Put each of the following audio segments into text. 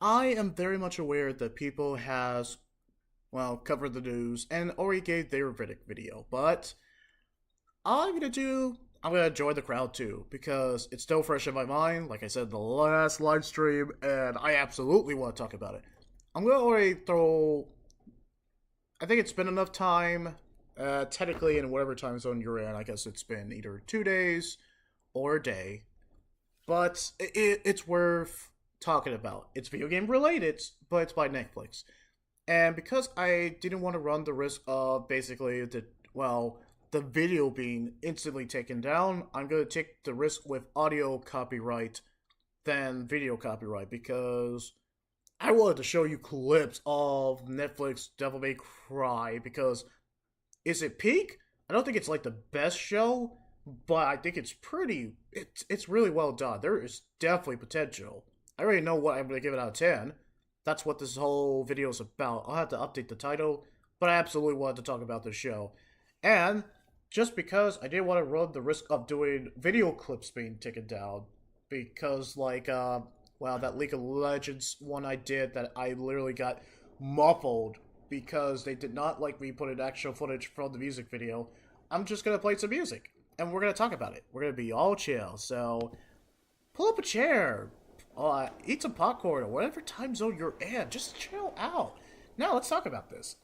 I am very much aware that people has, well, covered the news and already gave their verdict video, but I'm gonna join the crowd too, because it's still fresh in my mind, like I said in the last live stream, and I absolutely want to talk about it. I'm gonna already throw, I think it's been enough time, technically in whatever time zone you're in, I guess it's been either 2 days or a day, but it's worth talking about. It's video game related, but it's by Netflix. And because I didn't want to run the risk of basically the video being instantly taken down, I'm going to take the risk with audio copyright than video copyright because I wanted to show you clips of Netflix Devil May Cry because is it peak? I don't think it's like the best show, but I think it's really well done. There is definitely potential. I already know what I'm going to give it out of 10. That's what this whole video is about. I'll have to update the title, but I absolutely wanted to talk about this show. And just because I didn't want to run the risk of doing video clips being taken down, because that League of Legends one I did that I literally got muffled because they did not like me putting actual footage from the music video. I'm just gonna play some music and we're gonna talk about it. We're gonna be all chill. So pull up a chair, eat some popcorn or whatever time zone you're in. Just chill out. Now let's talk about this.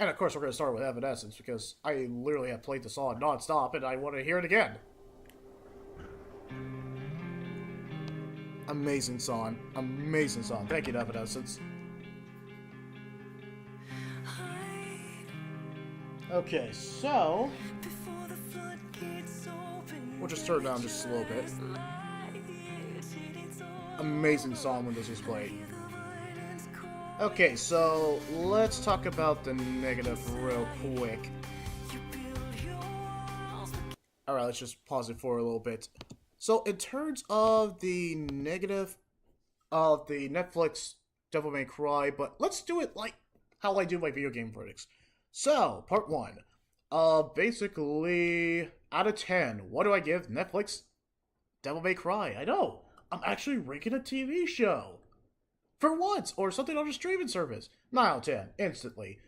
And of course, we're going to start with Evanescence because I literally have played the song non-stop and I want to hear it again. Amazing song. Amazing song. Thank you, Evanescence. Okay, so we'll just turn it down just a little bit. Amazing song when this was played. Okay, so let's talk about the negative real quick. Alright, let's just pause it for a little bit. So, in terms of the negative of the Netflix Devil May Cry, but let's do it like how I do my video game verdicts. So, part 1. Basically, out of 10, what do I give Netflix Devil May Cry? I know, I'm actually ranking a TV show. For once, or something on a streaming service. 9 out of 10, instantly.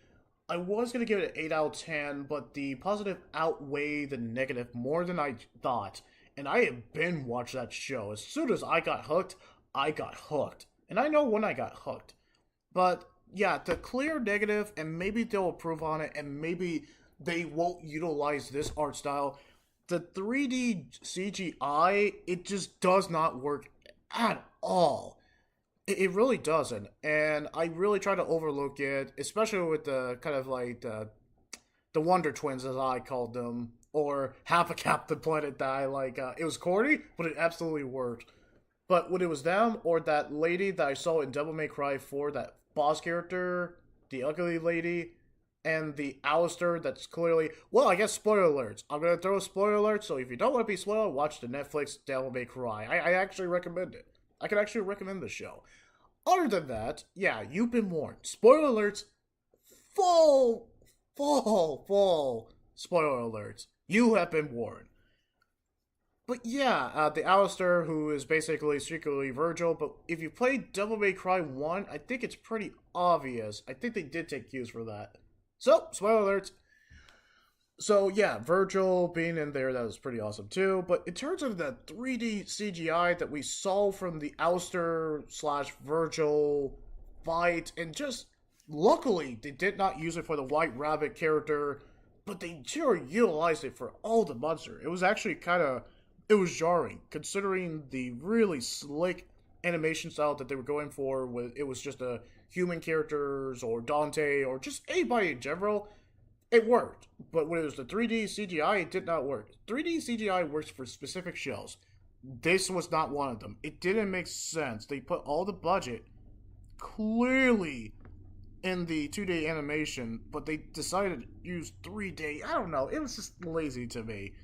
I was going to give it an 8 out of 10, but the positive outweighed the negative more than I thought. And I have been watched that show. As soon as I got hooked, I got hooked. And I know when I got hooked. But, yeah, the clear negative, and maybe they'll improve on it, and maybe they won't utilize this art style. The 3D CGI, it just does not work at all. It really doesn't, and I really try to overlook it, especially with the kind of like the Wonder Twins, as I called them, or half a Captain Planet that I like. It was corny, but it absolutely worked. But when it was them, or that lady that I saw in Devil May Cry 4, that boss character, the ugly lady, and the Alistair that's clearly, well, I guess spoiler alerts. I'm going to throw a spoiler alert, so if you don't want to be spoiled, watch the Netflix Devil May Cry. I actually recommend it. I can actually recommend the show. Other than that, yeah, you've been warned. Spoiler alerts, full spoiler alerts. You have been warned. But yeah, the Alistair, who is basically secretly Virgil, but if you played Devil May Cry 1, I think it's pretty obvious. I think they did take cues for that. So, spoiler alerts. So yeah, Virgil being in there, that was pretty awesome too. But in terms of the 3D CGI that we saw from the Alistair slash Virgil fight, and just luckily they did not use it for the White Rabbit character, but they sure utilized it for all the monster. It was actually it was jarring considering the really slick animation style that they were going for. With it was just a human characters or Dante or just anybody in general. It worked, but when it was the 3D CGI, it did not work. 3D CGI works for specific shows. This was not one of them. It didn't make sense. They put all the budget clearly in the 2D animation, but they decided to use 3D. I don't know. It was just lazy to me.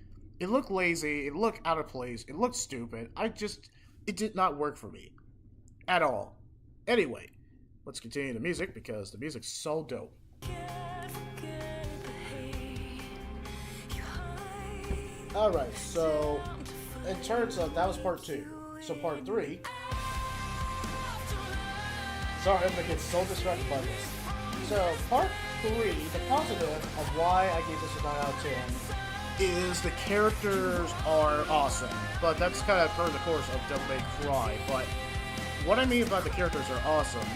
It looked lazy. It looked out of place. It looked stupid. It did not work for me. At all. Anyway, let's continue the music because the music's so dope. Alright, so in terms of that was part 2. So part 3 Sorry, I'm gonna get so distracted by this. So, part 3, the positive of why I gave this a 9 out of 10 is the characters are awesome. But that's kind of per the course of Devil May Cry. But what I mean by the characters are awesome,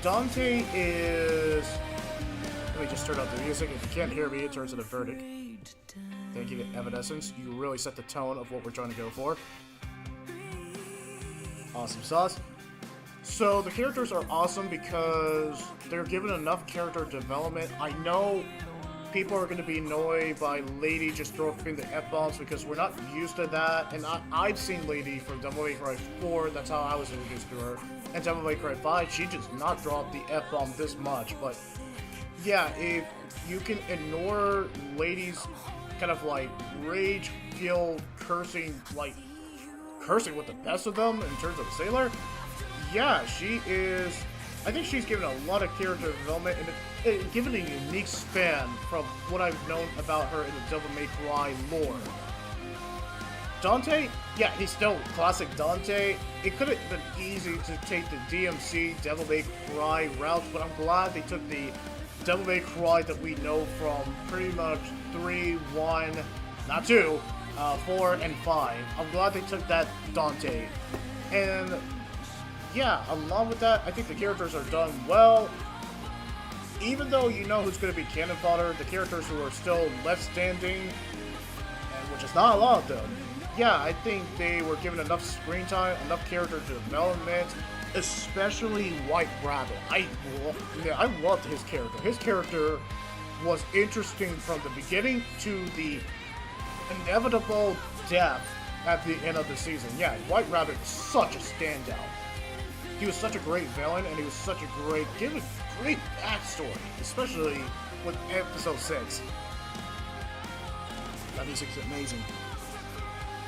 Dante is... Let me just turn up the music. If you can't hear me, it turns into Verdict. Thank you to Evanescence. You really set the tone of what we're trying to go for. Awesome sauce. So the characters are awesome because they're given enough character development. I know people are going to be annoyed by Lady just dropping the F-bombs because we're not used to that. And I've seen Lady from Devil May Cry 4, that's how I was introduced to her. And Devil May Cry 5, she does not drop the F-bomb this much. But yeah, if you can ignore Lady's kind of like rage-filled cursing, like cursing with the best of them in terms of Sailor, yeah, she is... I think she's given a lot of character development and given a unique span from what I've known about her in the Devil May Cry lore. Dante, yeah, he's still classic Dante. It could have been easy to take the DMC Devil May Cry route, but I'm glad they took the Devil May Cry that we know from pretty much 3, 1, not 2, 4, and 5. I'm glad they took that Dante. And yeah, along with that, I think the characters are done well. Even though you know who's going to be cannon fodder, the characters who are still left standing, and which is not a lot of them, yeah, I think they were given enough screen time, enough character development, especially White Rabbit. I loved his character. His character was interesting from the beginning to the inevitable death at the end of the season. Yeah, White Rabbit was such a standout. He was such a great villain, and he was such a great backstory, especially with episode 6. That music's amazing.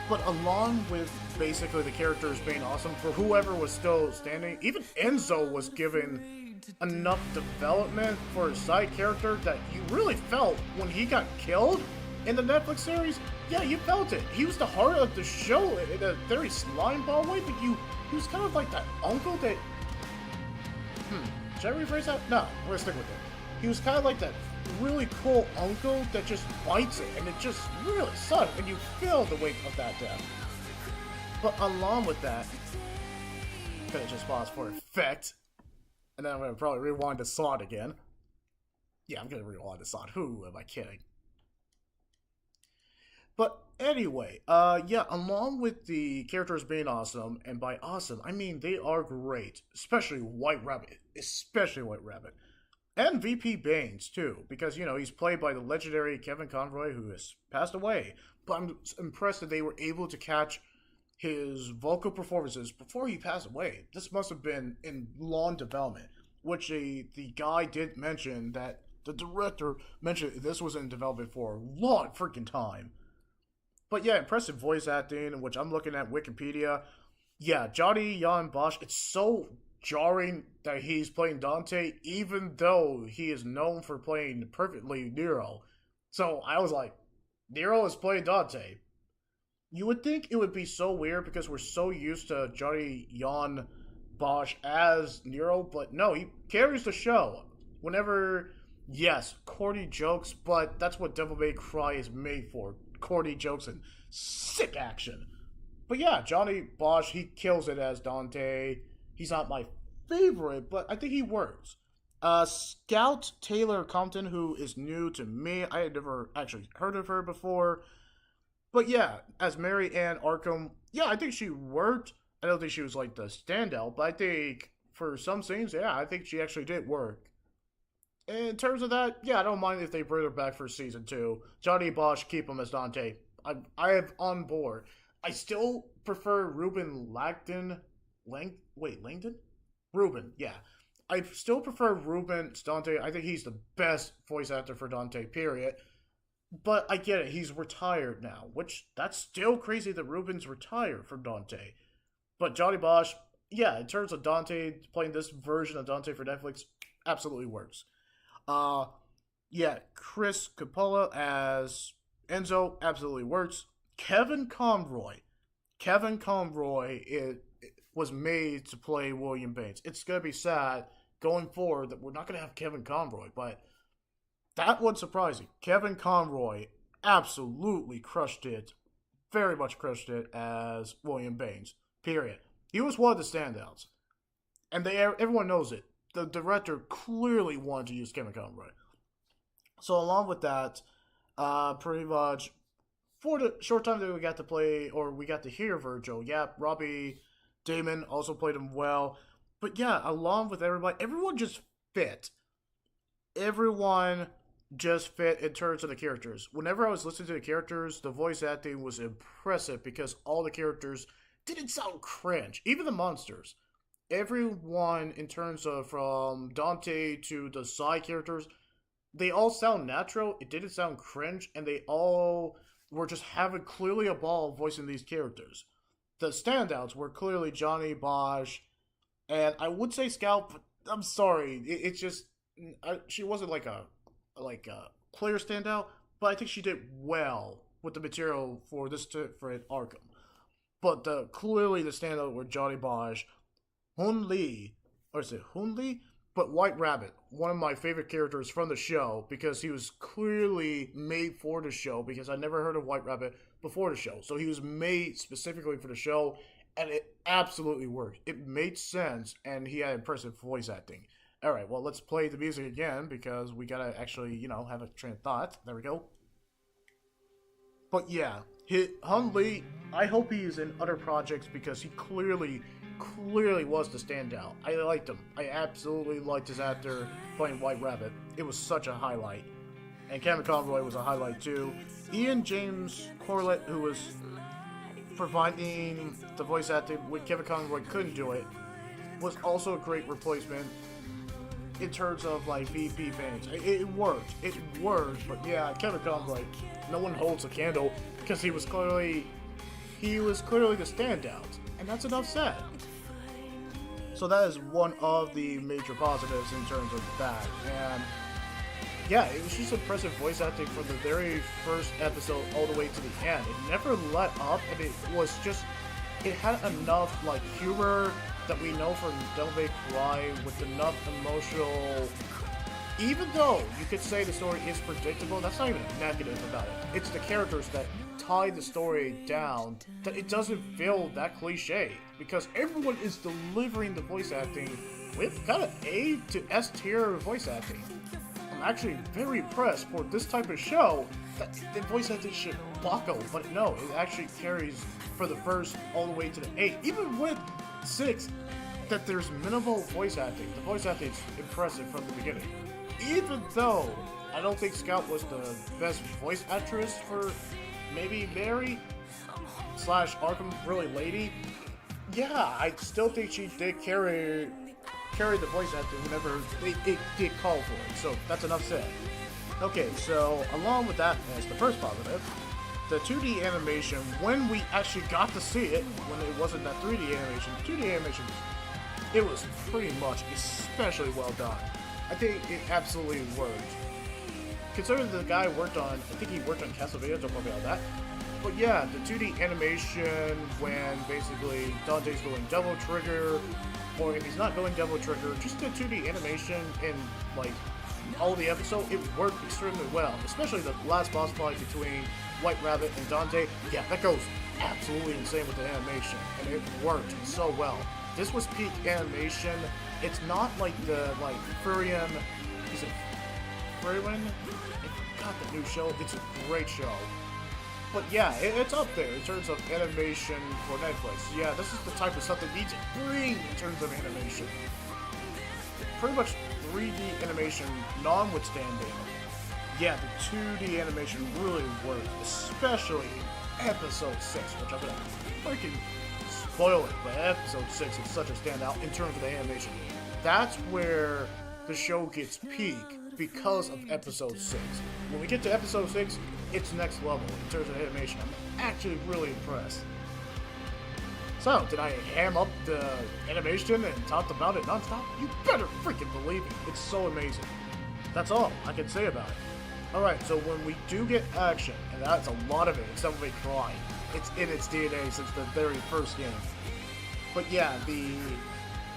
But along with basically the characters being awesome, for whoever was still standing, even Enzo was given enough development for his side character that you really felt when he got killed in the Netflix series. Yeah, you felt it. He was the heart of the show in a very slimeball way, but he was kind of like that uncle that... Should I rephrase that? No, I'm gonna stick with it. He was kind of like that really cool uncle that just bites it, and it just really sucked, and you feel the weight of that death. But along with that, I'm gonna just pause for effect, and then I'm gonna probably rewind the song again. Yeah, I'm gonna rewind the song. Who am I kidding? But anyway, yeah, along with the characters being awesome, and by awesome, I mean they are great, especially White Rabbit. And VP Baines, too, because, you know, he's played by the legendary Kevin Conroy, who has passed away. But I'm impressed that they were able to catch his vocal performances before he passed away. This must have been in long development, which the guy did mention that the director mentioned this was in development for a long freaking time. But yeah, impressive voice acting, which I'm looking at Wikipedia. Yeah, Johnny Jan Bosch, it's so jarring that he's playing Dante, even though he is known for playing perfectly Nero. So I was like, Nero is playing Dante. You would think it would be so weird because we're so used to Johnny Jan Bosch as Nero, but no, he carries the show. Whenever, yes, corny jokes, but that's what Devil May Cry is made for. Corny jokes and sick action. But yeah, Johnny Bosch, he kills it as Dante. He's not my favorite, but I think he works. Scout Taylor Compton, who is new to me. I had never actually heard of her before. But yeah, as Mary Ann Arkham, yeah, I think she worked. I don't think she was like the standout, but I think for some scenes, yeah, I think she actually did work. In terms of that, yeah, I don't mind if they bring her back for season 2. Johnny Bosch, keep him as Dante. I have on board. I still prefer Ruben Langdon. Langdon? Ruben, yeah. I still prefer Ruben to Dante. I think he's the best voice actor for Dante, period. But I get it, he's retired now, which that's still crazy that Ruben's retired from Dante. But Johnny Bosch, yeah, in terms of Dante, playing this version of Dante for Netflix, absolutely works. Yeah, Chris Coppola as Enzo absolutely works. Kevin Conroy it was made to play William Baines. It's gonna be sad going forward that we're not going to have Kevin Conroy, but that was surprising. Kevin Conroy absolutely crushed it, very much crushed it as William Baines, period. He was one of the standouts. And everyone knows it. The director clearly wanted to use Kevin Conroy. So along with that, pretty much for the short time that we got to play, or we got to hear Virgil, yeah, Robbie Damon also played him well. But yeah, along with everybody, everyone just fit. Everyone just fit in terms of the characters. Whenever I was listening to the characters, the voice acting was impressive because all the characters didn't sound cringe. Even the monsters. Everyone, in terms of from Dante to the side characters, they all sound natural. It didn't sound cringe, and they all were just having clearly a ball voicing these characters. The standouts were clearly Johnny, Bosch, and I would say Scout, but I'm sorry, it's just she wasn't like a clear standout, but I think she did well with the material for this for Arkham. But clearly the standout were Johnny Bosch, Hun Lee, or is it Hun Lee? But White Rabbit, one of my favorite characters from the show, because he was clearly made for the show, because I never heard of White Rabbit before the show. So he was made specifically for the show, and it absolutely worked. It made sense, and he had impressive voice acting. Alright, well, let's play the music again, because we gotta actually, have a train of thought. There we go. But yeah, Hun Lee, I hope he is in other projects, because he clearly was the standout. I liked him. I absolutely liked his actor playing White Rabbit. It was such a highlight. And Kevin Conroy was a highlight too. Ian James Corlett, who was providing the voice acting when Kevin Conroy couldn't do it, was also a great replacement in terms of like VP fans. It worked. It worked. But yeah, Kevin Conroy, no one holds a candle because he was clearly the standout. And that's enough said. So that is one of the major positives in terms of that. And yeah, it was just impressive voice acting from the very first episode all the way to the end. It never let up, and it had enough like humor that we know from Devil May Cry, with enough emotional. Even though you could say the story is predictable, that's not even negative about it. It's the characters that tie the story down that it doesn't feel that cliche, because everyone is delivering the voice acting with kind of A to S tier voice acting. I'm actually very impressed for this type of show that the voice acting should buckle, but no, it actually carries for the first all the way to the 8. Even with 6, that there's minimal voice acting. The voice acting is impressive from the beginning. Even though I don't think Scout was the best voice actress for maybe Mary / Arkham really lady, yeah, I still think she did carry the voice acting whenever it did call for it. So that's enough said. Okay, so along with that as the first positive, the 2D animation, when we actually got to see it, when it wasn't that 3D animation, 2D animation, it was pretty much especially well done. I think it absolutely worked. Considering the guy worked on, I think he worked on Castlevania, don't quote me on that. But yeah, the 2D animation when basically Dante's going Devil Trigger, or if he's not going Devil Trigger, just the 2D animation in like all the episode, it worked extremely well. Especially the last boss fight between White Rabbit and Dante. Yeah, that goes absolutely insane with the animation, and it worked so well. This was peak animation. It's not like the Furion. Is it Furion? I got the new show. It's a great show. But yeah, it's up there in terms of animation for Netflix. Yeah, this is the type of stuff that needs to bring in terms of animation. Pretty much 3D animation notwithstanding. Yeah, the 2D animation really worked, especially episode 6, which I'm gonna freaking spoil it, but episode 6 is such a standout in terms of the animation. That's where the show gets peak because of episode 6. When we get to episode 6, it's next level in terms of animation. I'm actually really impressed. So, did I ham up the animation and talked about it nonstop? You better freaking believe it. It's so amazing. That's all I can say about it. Alright, so when we do get action, and that's a lot of it, it's Devil May Cry. It's in its DNA since the very first game. But yeah, the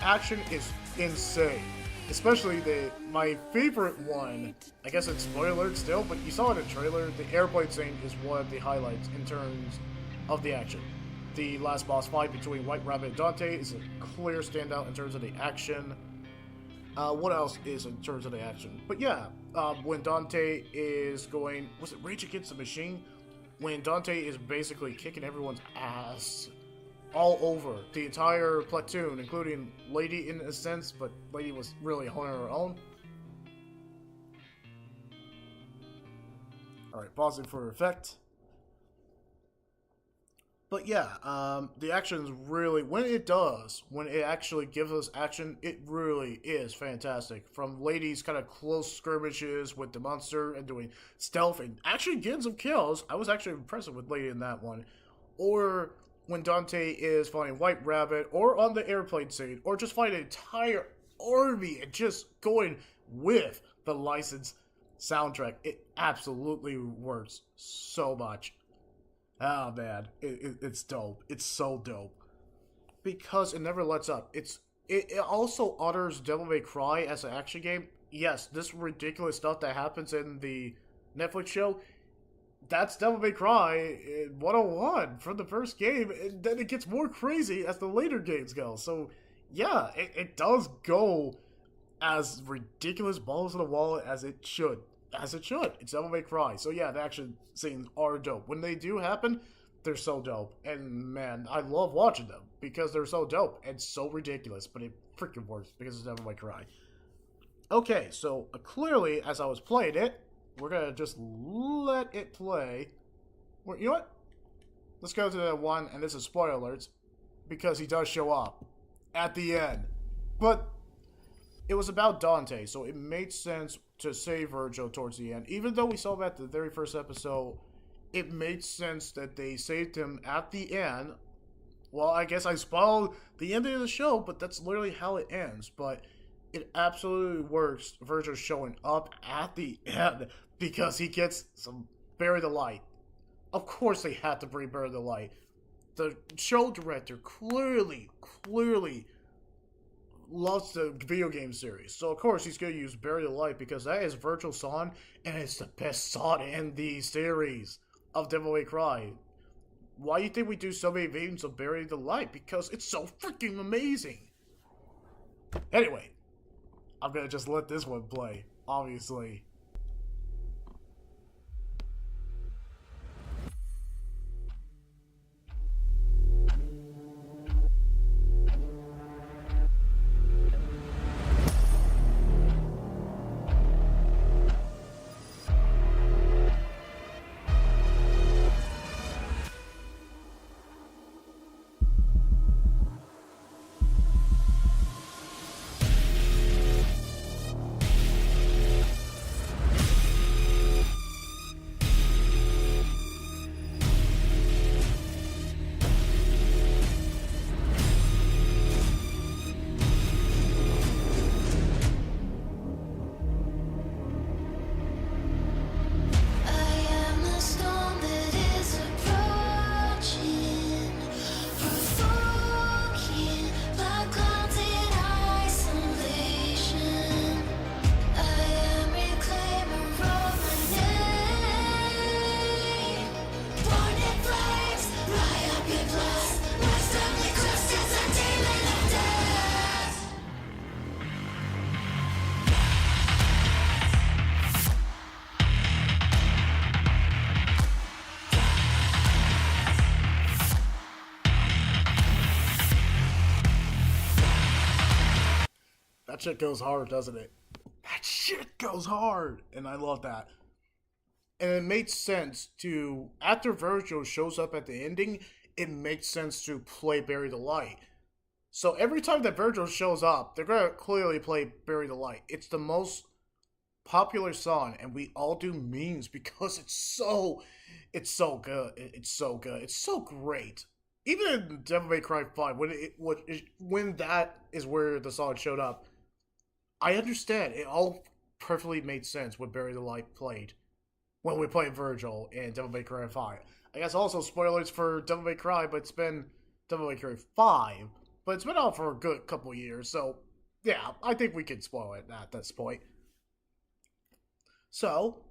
action is insane. Especially my favorite one, I guess it's spoiler alert still, but you saw it in the trailer, the airplane scene is one of the highlights in terms of the action. The last boss fight between White Rabbit and Dante is a clear standout in terms of the action. What else is in terms of the action? But yeah, when Dante is going, was it Rage Against the Machine? When Dante is basically kicking everyone's ass all over the entire platoon, including Lady in a sense, but Lady was really on her own. Alright, pausing for effect. But yeah, the action is really, when it actually gives us action, it really is fantastic. From Lady's kind of close skirmishes with the monster and doing stealth and actually getting some kills. I was actually impressed with Lady in that one. Or when Dante is fighting White Rabbit, or on the airplane scene, or just fighting an entire army and just going with the licensed soundtrack. It absolutely works so much. Oh man, it's dope. It's so dope. Because it never lets up. It also honors Devil May Cry as an action game. Yes, this ridiculous stuff that happens in the Netflix show, that's Devil May Cry 101 from the first game, and then it gets more crazy as the later games go. So yeah, it does go as ridiculous balls in the wall as it should. As it should. It's Devil May Cry. So yeah, the action scenes are dope. When they do happen, they're so dope. And man, I love watching them because they're so dope and so ridiculous. But it freaking works because it's Devil May Cry. Okay, so clearly, as I was playing it, we're gonna just let it play. You know what? Let's go to the one, and this is spoiler alerts, because he does show up at the end. But it was about Dante, so it made sense to save Virgil towards the end. Even though we saw that the very first episode, it made sense that they saved him at the end. Well, I guess I spoiled the ending of the show, but that's literally how it ends. But it absolutely works, Virgil showing up at the end, because he gets some Bury the Light. Of course they had to bring Bury the Light. The show director clearly loves the video game series. So, of course, he's going to use Bury the Light because that is Virgil's song, and it's the best song in the series of Devil May Cry. Why do you think we do so many versions of Bury the Light? Because it's so freaking amazing. Anyway, I'm going to just let this one play, obviously. That shit goes hard, doesn't it? That shit goes hard! And I love that. And it makes sense to, after Virgil shows up at the ending, it makes sense to play Bury the Light. So every time that Virgil shows up, they're going to clearly play Bury the Light. It's the most popular song, and we all do memes because it's so good. It's so good. It's so great. Even in Devil May Cry 5, when that is where the song showed up, I understand. It all perfectly made sense when Bury the Light played. When we played Virgil in Devil May Cry 5. I guess also spoilers for Devil May Cry, but it's been Devil May Cry 5. But it's been out for a good couple years, so Yeah, I think we can spoil it at this point. So,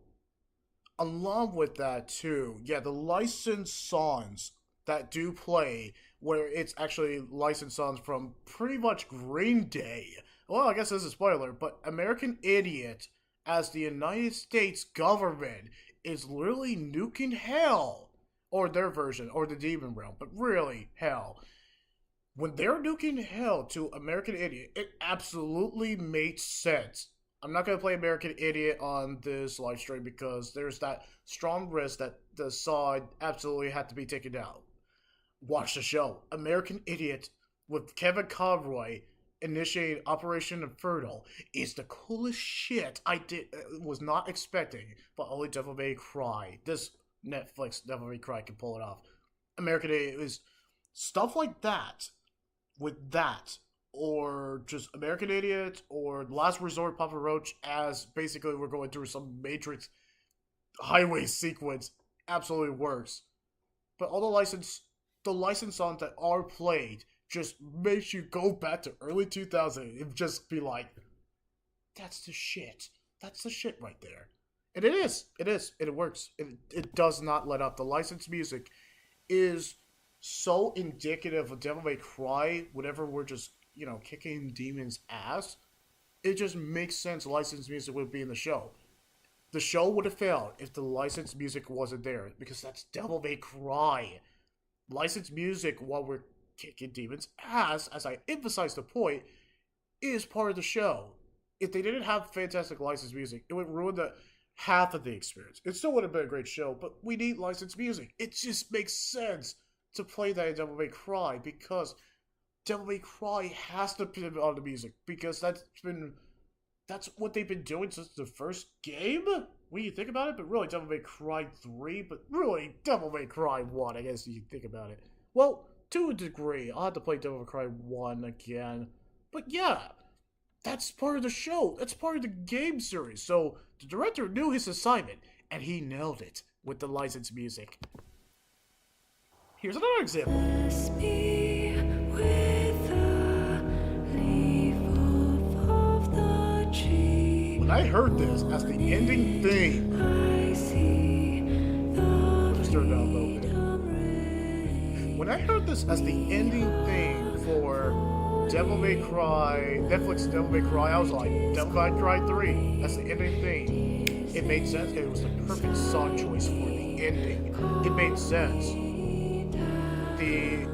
along with that too, yeah, the licensed songs that do play, where it's actually licensed songs from pretty much Green Day. Well, I guess this is a spoiler, but American Idiot, as the United States government, is literally nuking hell, or their version, or the Demon Realm, but really hell. When they're nuking hell to American Idiot, it absolutely makes sense. I'm not gonna play American Idiot on this live stream because there's that strong risk that the song absolutely had to be taken out. Watch the show. American Idiot with Kevin Conroy initiating Operation Inferno is the coolest shit was not expecting, but only Devil May Cry. This Netflix Devil May Cry can pull it off. American Idiot is stuff like that with that, or just American Idiot, or Last Resort Papa Roach, as basically we're going through some Matrix highway sequence, absolutely works. But all the license songs that are played just makes you go back to early 2000 and just be like, that's the shit. That's the shit right there. And it is. It is. And it works. It does not let up. The licensed music is so indicative of Devil May Cry whenever we're just, kicking demons' ass. It just makes sense licensed music would be in the show. The show would have failed if the licensed music wasn't there, because that's Devil May Cry. Licensed music while we're kicking demons' ass, as I emphasize the point, is part of the show. If they didn't have fantastic licensed music, it would ruin the half of the experience. It still would have been a great show, but we need licensed music. It just makes sense to play that in Devil May Cry, because Devil May Cry has to put on the music, because that's what they've been doing since the first game, when you think about it. But really, Devil May Cry 3, but really, Devil May Cry 1, I guess you think about it. Well, to a degree, I'll have to play Devil May Cry 1 again. But yeah, that's part of the show. That's part of the game series. So the director knew his assignment, and he nailed it with the licensed music. Here's another example. When I heard this as the ending theme, just turn down a little bit. When I heard this as the ending theme for Devil May Cry, Netflix Devil May Cry, I was like, Devil May Cry 3, that's the ending theme. It made sense, and it was the perfect song choice for the ending. It made sense. The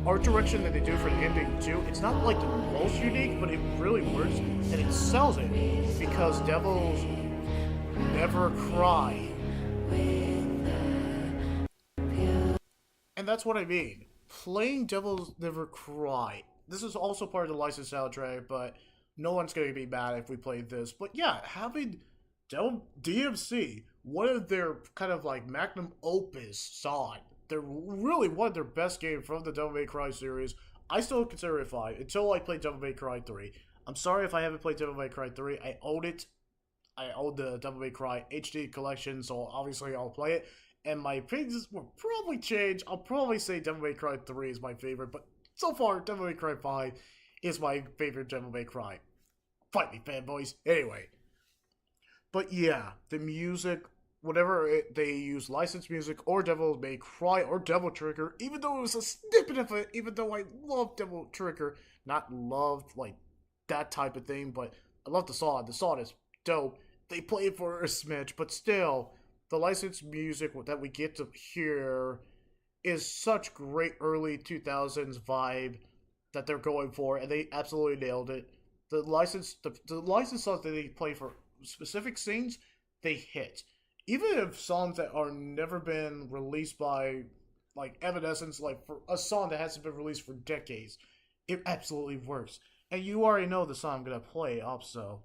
art direction that they do for the ending too, it's not like the most unique, but it really works, and it sells it, because devils never cry. And that's what I mean. Playing Devils Never Cry. This is also part of the licensed soundtrack, but no one's going to be mad if we play this. But yeah, having DMC, one of their kind of like magnum opus song, they're really one of their best games from the Devil May Cry series. I still consider it 5 until I play Devil May Cry 3. I'm sorry if I haven't played Devil May Cry 3. I own it. I own the Devil May Cry HD collection, so obviously I'll play it. And my opinions will probably change. I'll probably say Devil May Cry 3 is my favorite, but so far, Devil May Cry 5 is my favorite Devil May Cry. Fight me, fanboys. Anyway. But yeah, the music, they use licensed music, or Devil May Cry, or Devil Trigger, even though it was a snippet of it, even though I love Devil Trigger, not loved, like, that type of thing, but I love the song. The song is dope. They play it for a smidge, but still, the licensed music that we get to hear is such great early 2000s vibe that they're going for, and they absolutely nailed it. The licensed songs that they play for specific scenes, they hit. Even if songs that are never been released by, like, Evanescence, like, for a song that hasn't been released for decades, it absolutely works. And you already know the song I'm gonna play, also.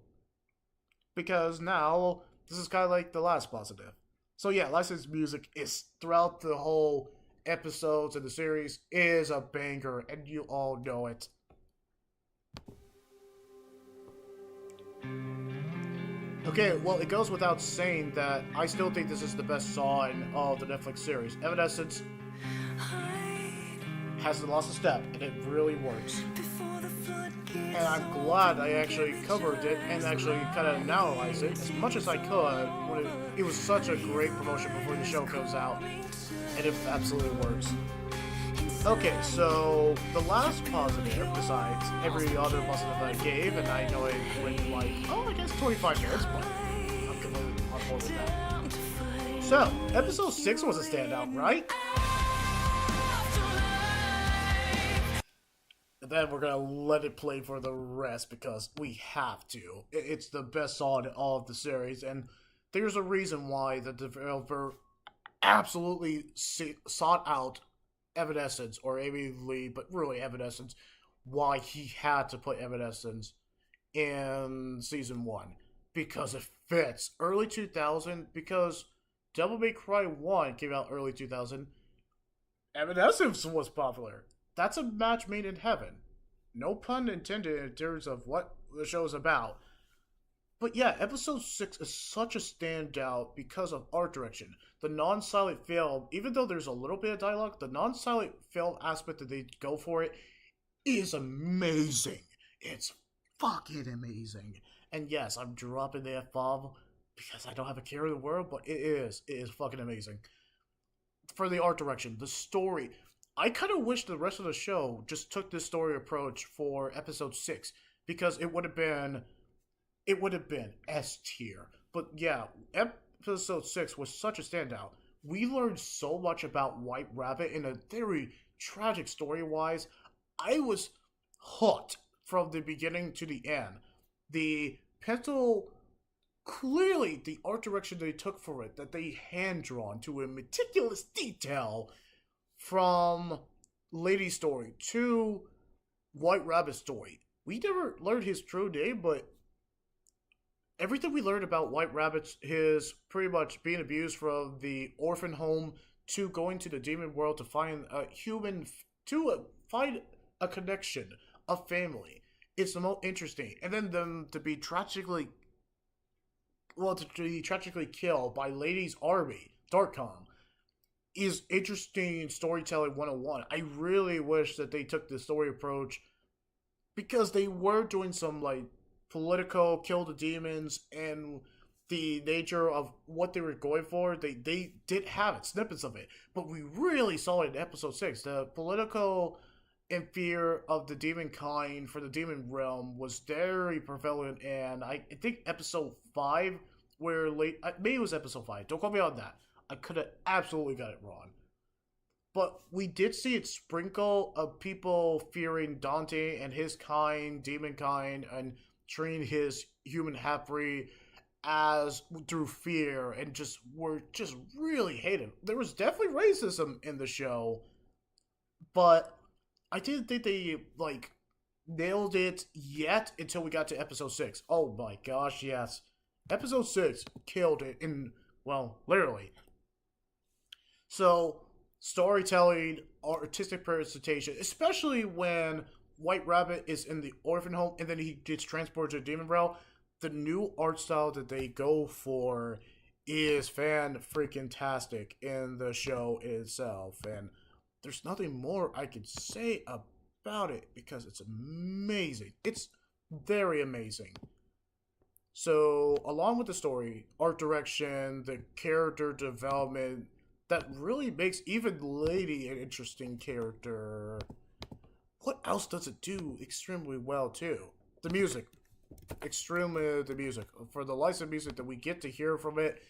Because now, this is kind of like the last positive. So yeah, licensed music is, throughout the whole episodes of the series, is a banger, and you all know it. Okay, well, it goes without saying that I still think this is the best song of the Netflix series. Evanescence hasn't lost a step, and it really works. And I'm glad I actually covered it and actually kind of analyzed it as much as I could when it was such a great promotion before the show comes out, and it absolutely works. Okay, so the last positive, besides every other positive I gave, and I know it went like, I guess 25 minutes, but I'm completely on board with that. So, episode 6 was a standout, right? And then we're gonna let it play for the rest because we have to. It's the best song in all of the series, and there's a reason why the developer absolutely sought out Evanescence, or Amy Lee, but really Evanescence, why he had to put Evanescence in season 1. Because it fits. Early 2000, because Devil May Cry 1 came out early 2000, Evanescence was popular. That's a match made in heaven. No pun intended in terms of what the show is about. But yeah, episode 6 is such a standout because of art direction. The non-silent film, even though there's a little bit of dialogue, the non-silent film aspect that they go for it is amazing. It's fucking amazing. And yes, I'm dropping the F-bomb because I don't have a care in the world, but it is. It is fucking amazing. For the art direction, the story, I kind of wish the rest of the show just took this story approach for episode 6, because it would have been S tier. But yeah, episode 6 was such a standout. We learned so much about White Rabbit in a very tragic story-wise. I was hooked from the beginning to the end. The pencil, clearly the art direction they took for it, that they hand-drawn to a meticulous detail from Lady's story to White Rabbit's story. We never learned his true name, but everything we learned about White Rabbit, his pretty much being abused from the orphan home to going to the demon world to find a human, find a connection, a family. It's the most interesting. And then them to be tragically killed by Lady's army, Darkcom, is interesting storytelling 101. I really wish that they took the story approach, because they were doing some like political kill the demons and the nature of what they were going for. They did have it, snippets of it, but we really saw it in episode 6. The political and fear of the demon kind for the demon realm was very prevalent, and I think episode 5, maybe it was episode 5, don't quote me on that, I could have absolutely got it wrong. But we did see it sprinkle of people fearing Dante and his kind, demon kind, and treating his human half-breed as through fear, and were really hated. There was definitely racism in the show, but I didn't think they nailed it yet until we got to episode 6. Oh my gosh, yes. Episode 6 killed it literally. So, storytelling, artistic presentation, especially when White Rabbit is in the orphan home and then he gets transported to the demon realm, the new art style that they go for is fan-freaking-tastic in the show itself. And there's nothing more I can say about it because it's amazing. It's very amazing. So, along with the story, art direction, the character development, that really makes even Lady an interesting character. What else does it do extremely well, too? The music. The music. For the licensed music that we get to hear from it,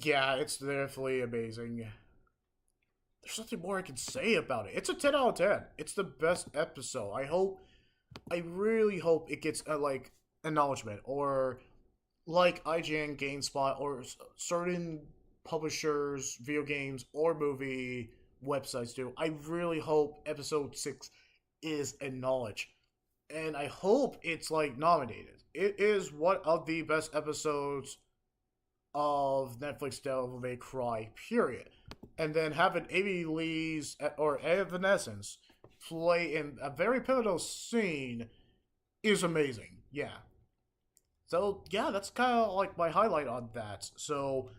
yeah, it's definitely amazing. There's nothing more I can say about it. It's a 10 out of 10. It's the best episode. I really hope it gets, acknowledgement, or like IGN, GameSpot, or certain publishers, video games, or movie websites do. I really hope episode 6 is acknowledged. And I hope it's, nominated. It is one of the best episodes of Netflix Devil May Cry, period. And then having Amy Lee's, or Evanescence, play in a very pivotal scene is amazing. Yeah. So, yeah, that's kind of my highlight on that. So,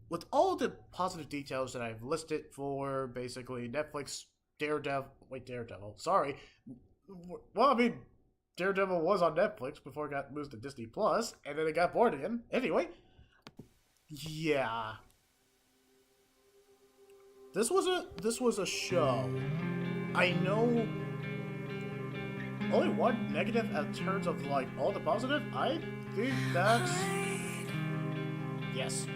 with all the positive details that I've listed for basically Netflix Daredevil. Wait, Daredevil. Sorry. Well, I mean, Daredevil was on Netflix before it got moved to Disney Plus, and then it got bored again. Anyway, yeah, this was a show. I know only one negative in terms of like all the positive. I think that's yes.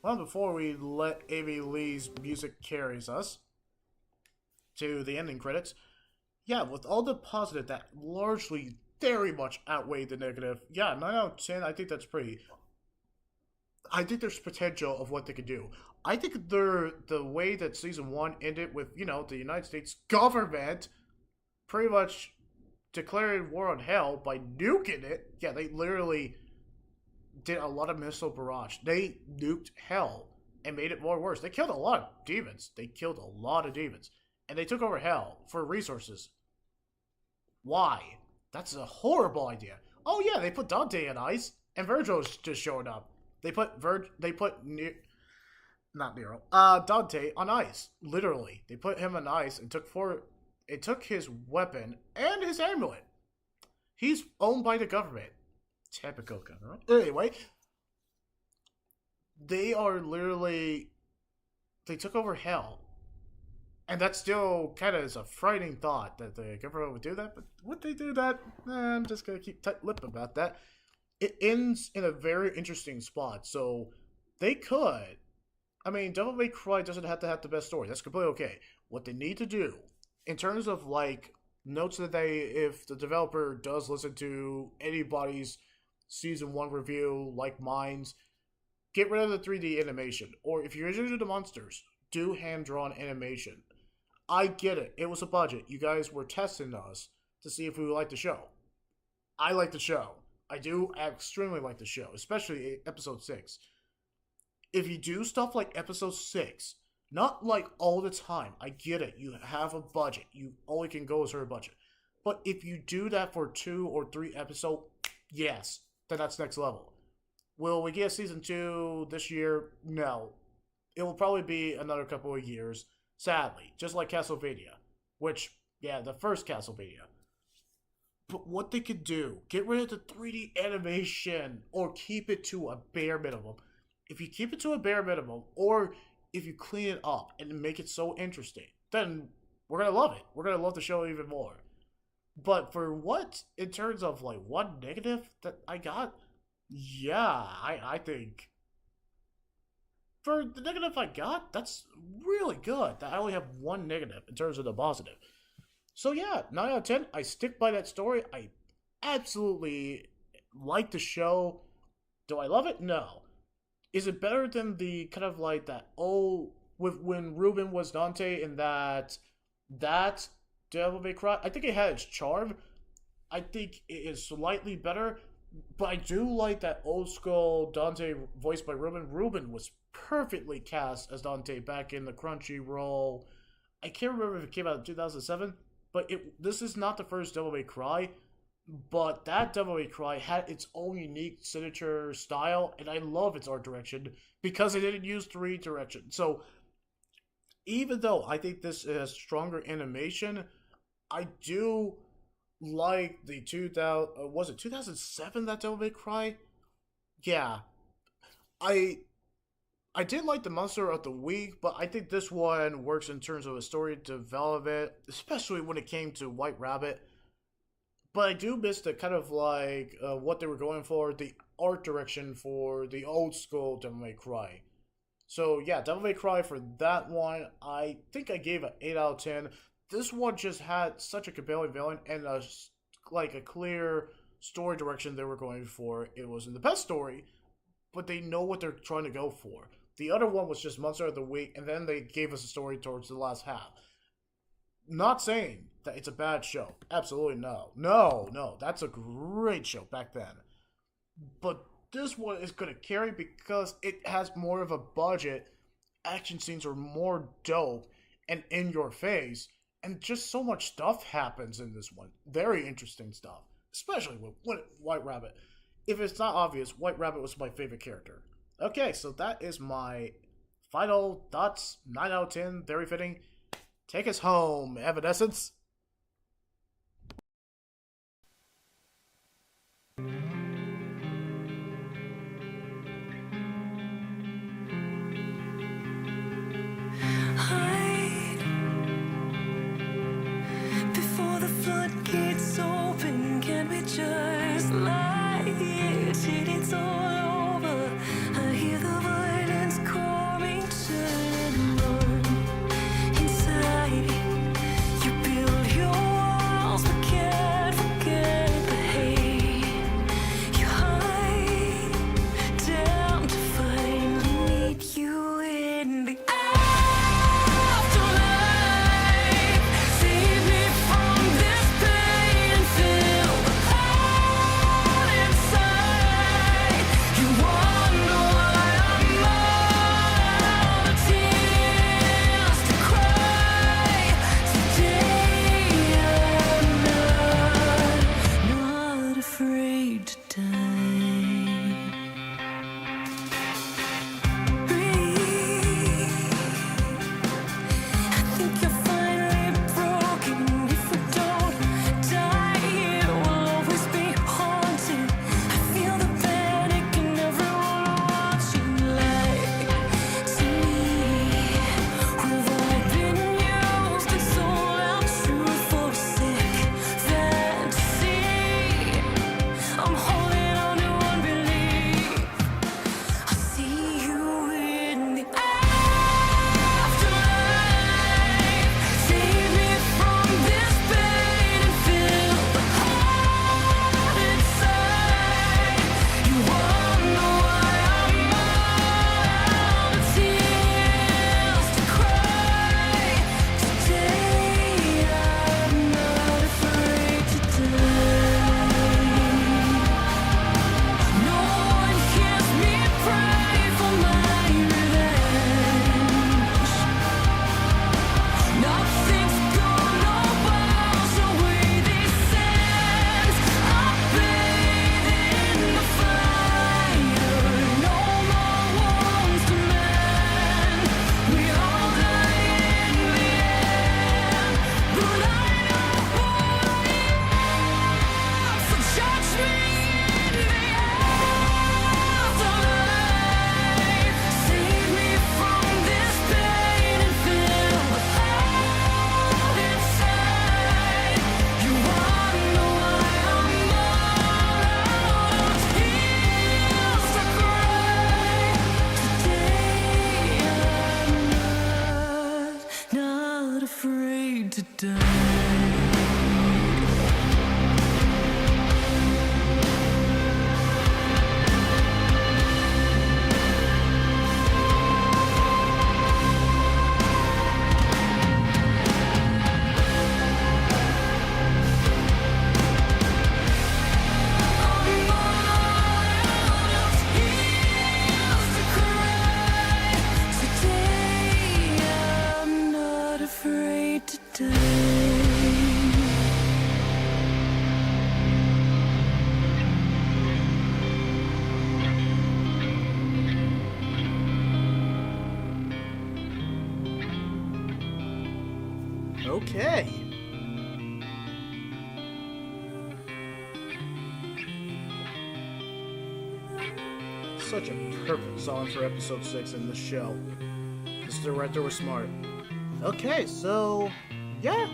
Well, before we let Amy Lee's music carries us to the ending credits, yeah, with all the positive that largely very much outweighed the negative, yeah, 9 out of 10, I think that's pretty. I think there's potential of what they could do. I think the way that season 1 ended with, the United States government pretty much declaring war on hell by nuking it. Yeah, they literally did a lot of missile barrage. They nuked hell and made it more worse. They killed a lot of demons. And they took over hell for resources. Why? That's a horrible idea. Oh yeah, they put Dante in ice, and Virgil's just showing up. Not Nero. Dante on ice. Literally, they put him on ice and took his weapon and his amulet. He's owned by the government. Typical government. Anyway, they took over hell. And that still kind of is a frightening thought that the government would do that. But would they do that? I'm just going to keep tight-lipped about that. It ends in a very interesting spot. So they could. I mean, Devil May Cry doesn't have to have the best story. That's completely okay. What they need to do, in terms of, like, notes that if the developer does listen to anybody's Season 1 review, like mine's, get rid of the 3D animation. Or if you're interested in the monsters, do hand-drawn animation. I get it. It was a budget. You guys were testing us to see if we would like the show. I like the show. I do extremely like the show, especially episode 6. If you do stuff like episode 6, not like all the time, I get it. You have a budget. You only can go a certain budget. But if you do that for 2 or 3 episodes, yes, then that's next level. Will we get season 2 this year? No. It will probably be another couple of years. Sadly, just like Castlevania, which, yeah, the first Castlevania. But what they could do, get rid of the 3D animation or keep it to a bare minimum. If you keep it to a bare minimum, or if you clean it up and make it so interesting, then we're going to love it. We're going to love the show even more. But for what, in terms of like one negative that I got, yeah, I think for the negative I got, that's really good. That I only have one negative in terms of the positive. So yeah, 9 out of 10. I stick by that story. I absolutely like the show. Do I love it? No. Is it better than the kind of like that old with when Ruben was Dante in that Devil May Cry? I think it had its charm. I think it is slightly better. But I do like that old school Dante voiced by Ruben. Ruben was perfectly cast as Dante back in the Crunchyroll. I can't remember if it came out in 2007, but this is not the first Devil May Cry. But that Devil May Cry had its own unique signature style, and I love its art direction because it didn't use 3D direction. So even though I think this has stronger animation, I do like the 2007 that Devil May Cry? Yeah. I did like the Monster of the Week, but I think this one works in terms of a story development, especially when it came to White Rabbit. But I do miss the kind of like what they were going for, the art direction for the old school Devil May Cry. So yeah, Devil May Cry for that one, I think I gave an 8 out of 10. This one just had such a compelling villain and a clear story direction they were going for. It wasn't the best story, but they know what they're trying to go for. The other one was just Monster of the Week, and then they gave us a story towards the last half. Not saying that it's a bad show. Absolutely no. No, that's a great show back then. But this one is going to carry because it has more of a budget. Action scenes are more dope and in your face. And just so much stuff happens in this one. Very interesting stuff. Especially with White Rabbit. If it's not obvious, White Rabbit was my favorite character. Okay, so that is my final thoughts, 9 out of 10, very fitting. Take us home, Evanescence. Hide before the floodgates open. Can we just lie here till it's all over? I hear the violence calling, turn and run inside. You build your walls but can't forget the hate. You hide down to finally meet you in the afraid to die. Breathe. I think you're finally broken. If we don't die here, we'll always be haunted. I feel the panic and everyone watching. Like to me, have I been used and sold out truth for a sick fantasy? I'm holding on to unbelief. I see you in the afterlife. Save me from this pain and fill the heart inside. You wonder why I'm out of tears to cry. Today I'm not afraid to die. No one hears me pray for my revenge. Nothing's gonna wash away these sins. I bathe in the fire. No more wounds to mend. We all die in the end. But I know who I am. So judge me in the afterlife. Save me from this pain and fill the heart inside. You wonder why I'm out of tears to cry. Today I'm not afraid to die. Afraid to die. Okay. Such a perfect song for episode 6 in the show. This director was smart. Okay, so yeah,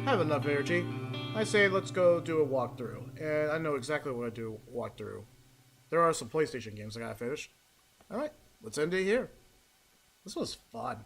have enough energy. I say let's go do a walkthrough, and I know exactly what I do walkthrough. There are some PlayStation games I gotta finish. All right, let's end it here. This was fun.